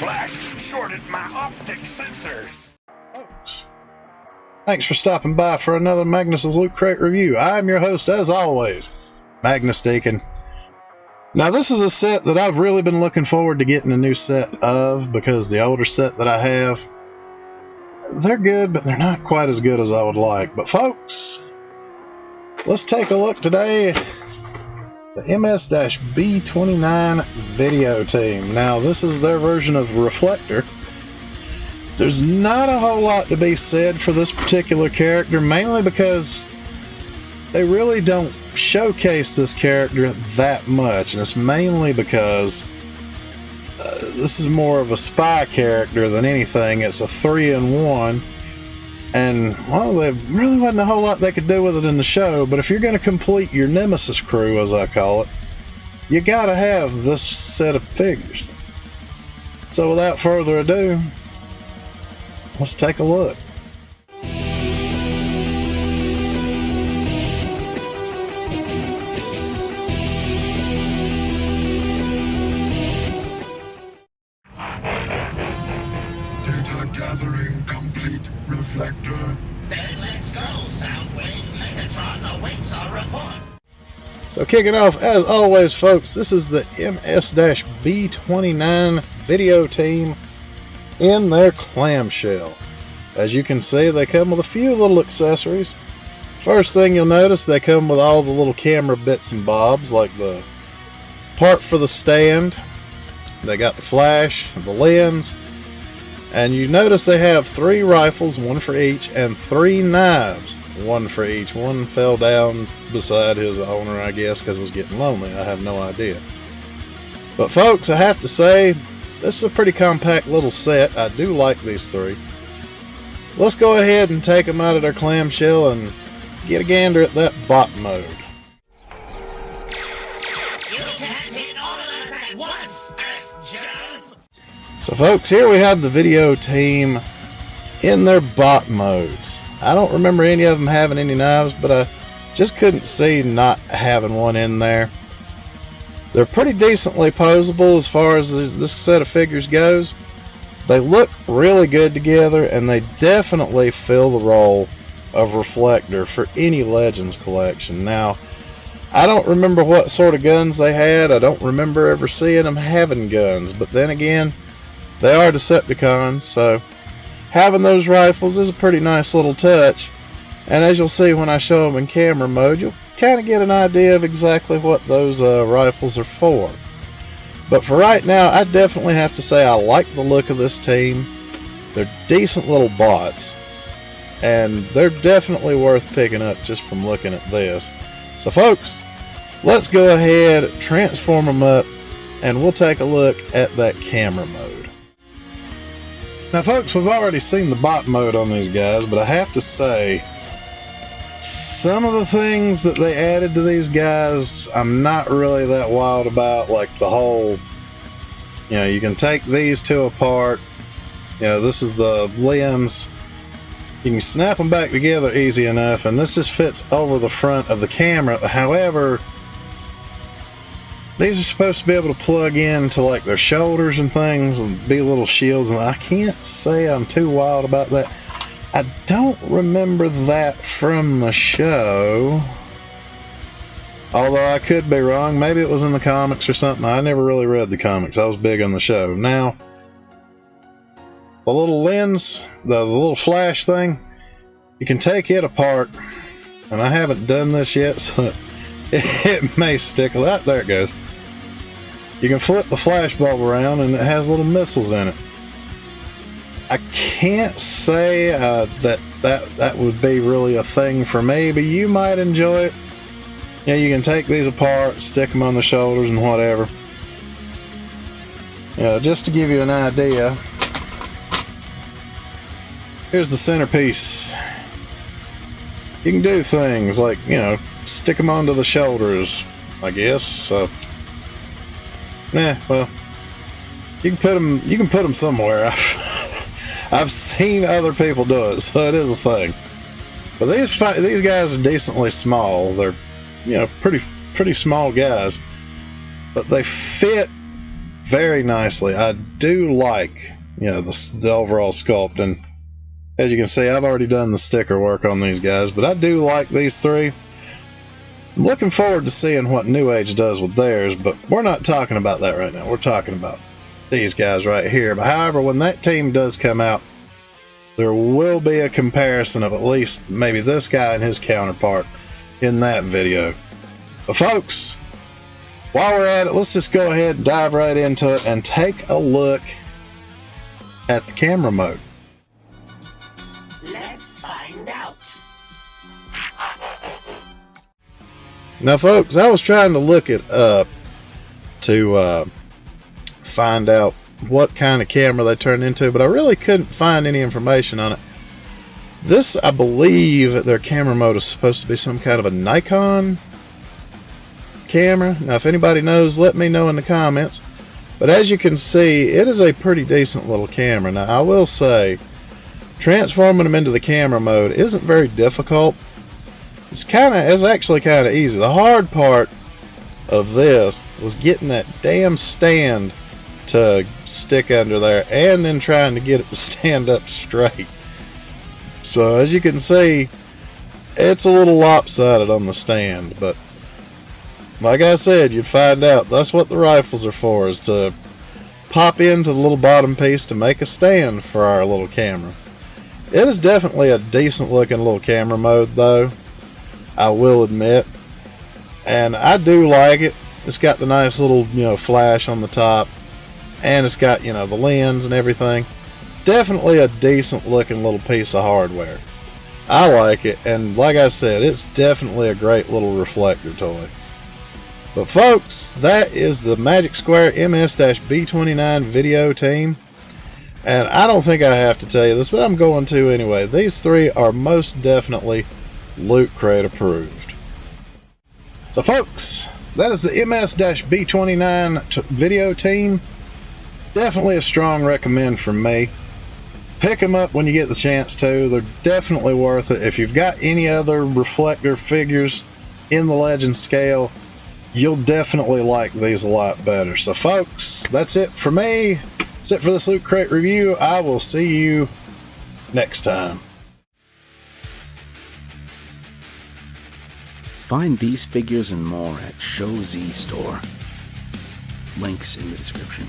flash shorted my optic sensors. Thanks for stopping by for another Magnus' Loot Crate review. I'm your host, as always, Magnus Deacon. Now, this is a set that I've really been looking forward to getting a new set of, because the older set that I have, they're good, but they're not quite as good as I would like. But folks, let's take a look today at the MS-B29 video team. Now, this is their version of Reflector. There's not a whole lot to be said for this particular character, mainly because they really don't showcase this character that much, and it's mainly because this is more of a spy character than anything. It's a 3-in-1, and well, there really wasn't a whole lot they could do with it in the show, but if you're going to complete your Nemesis crew, as I call it, you gotta have this set of figures. So without further ado, let's take a look. Data gathering complete, Reflector. Then let's go, Soundwave. Megatron awaits our report. So kicking off, as always, folks, this is the MS-B29 video team in their clamshell. As you can see, they come with a few little accessories. First thing you'll notice, they come with all the little camera bits and bobs, like the part for the stand. They got the flash, the lens, and you notice they have 3 rifles, 1 for each, and 3 knives, 1 for each. One fell down beside his owner, I guess, because it was getting lonely. I have no idea. But folks, I have to say, this is a pretty compact little set. I do like these 3. Let's go ahead and take them out of their clamshell and get a gander at that bot mode. You can't hit all of us at once, Earth Germ. So folks, here we have the video team in their bot modes. I don't remember any of them having any knives, but I just couldn't see not having one in there. They're pretty decently posable as far as this set of figures goes. They look really good together, and they definitely fill the role of Reflector for any Legends collection. Now, I don't remember what sort of guns they had. I don't remember ever seeing them having guns, but then again, they are Decepticons, so having those rifles is a pretty nice little touch. And as you'll see when I show them in camera mode, you'll kind of get an idea of exactly what those rifles are for. But for right now, I definitely have to say I like the look of this team. They're decent little bots, and they're definitely worth picking up just from looking at this. So folks, let's go ahead, transform them up, and we'll take a look at that camera mode. Now folks, we've already seen the bot mode on these guys, but I have to say, some of the things that they added to these guys, I'm not really that wild about, like the whole, you can take these 2 apart. This is the lens. You can snap them back together easy enough, and this just fits over the front of the camera. However, these are supposed to be able to plug into like their shoulders and things and be little shields, and I can't say I'm too wild about that. I don't remember that from the show, although I could be wrong. Maybe it was in the comics or something. I never really read the comics. I was big on the show. Now, the little lens, the little flash thing, you can take it apart, and I haven't done this yet, so it may stick. There it goes. You can flip the flash bulb around, and it has little missiles in it. I can't say that would be really a thing for me, but you might enjoy it. You can take these apart, stick them on the shoulders and whatever. Just to give you an idea, here's the centerpiece. You can do things like, stick them onto the shoulders, I guess. Well, you can put them somewhere. I've seen other people do it, so it is a thing. But these guys are decently small. They're pretty small guys, but they fit very nicely. I do like, you know, the overall sculpt, and as you can see, I've already done the sticker work on these guys, but I do like these three. I'm looking forward to seeing what New Age does with theirs, but we're not talking about that right now. We're talking about these guys right here. But however, when that team does come out, there will be a comparison of at least maybe this guy and his counterpart in that video. But folks, while we're at it, let's just go ahead and dive right into it and take a look at the camera mode. Let's find out. Now folks, I was trying to look it up to find out what kind of camera they turned into, but I really couldn't find any information on it. This, I believe, their camera mode is supposed to be some kind of a Nikon camera. Now if anybody knows, let me know in the comments. But as you can see, it is a pretty decent little camera. Now I will say, transforming them into the camera mode isn't very difficult. It's actually kind of easy. The hard part of this was getting that damn stand to stick under there and then trying to get it to stand up straight. So as you can see, it's a little lopsided on the stand, but like I said, you'd find out that's what the rifles are for, is to pop into the little bottom piece to make a stand for our little camera. It is definitely a decent looking little camera mode though, I will admit, and I do like it. It's got the nice little, you know, flash on the top, and it's got, you know, the lens and everything. Definitely a decent looking little piece of hardware. I like it, and like I said, it's definitely a great little reflector toy. But folks, that is the Magic Square MS-B29 video team. And I don't think I have to tell you this, but I'm going to anyway. These three are most definitely Loot Crate approved. So folks, that is the MS-B29 video team. Definitely a strong recommend from me. Pick them up when you get the chance to. They're definitely worth it. If you've got any other reflector figures in the Legend scale, you'll definitely like these a lot better. So folks, that's it for me. That's it for this Loot Crate review. I will see you next time. Find these figures and more at ShowZStore. Links in the description.